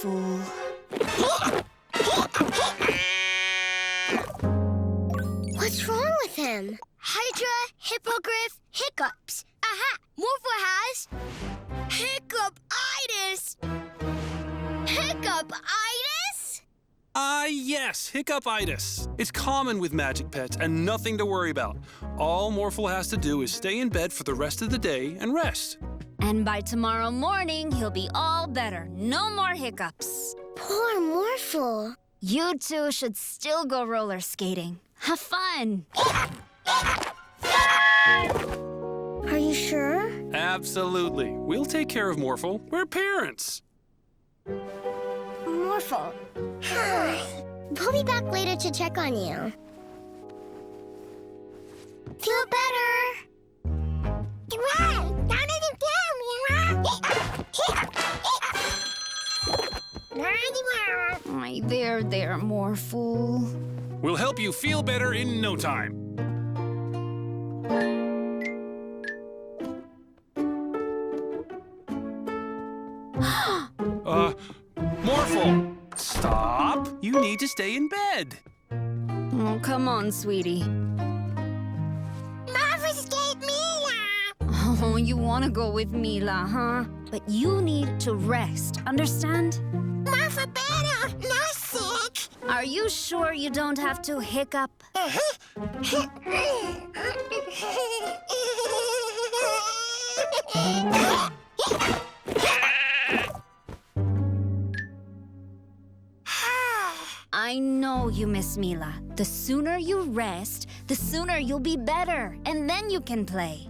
fool. What's wrong with him? Hydra, hippogriff, hiccups. Aha! Morphle has hiccupitis. Hiccupitis? Yes, hiccupitis. It's common with magic pets and nothing to worry about. All Morphle has to do is stay in bed for the rest of the day and rest. And by tomorrow morning, he'll be all better. No more hiccups. Poor Morphle. You two should still go roller skating. Have fun. Are you sure? Absolutely. We'll take care of Morphle. We're parents. Morphle. We'll be back later to check on you. Feel better. There, Morphle. We'll help you feel better in no time. Morphle, stop. You need to stay in bed. Oh, come on, sweetie. Morphle escaped Mila. Oh, you want to go with Mila, huh? But you need to rest, understand? Morphle better, no sick. Are you sure you don't have to hiccup? I know you miss Mila. The sooner you rest, the sooner you'll be better, and then you can play.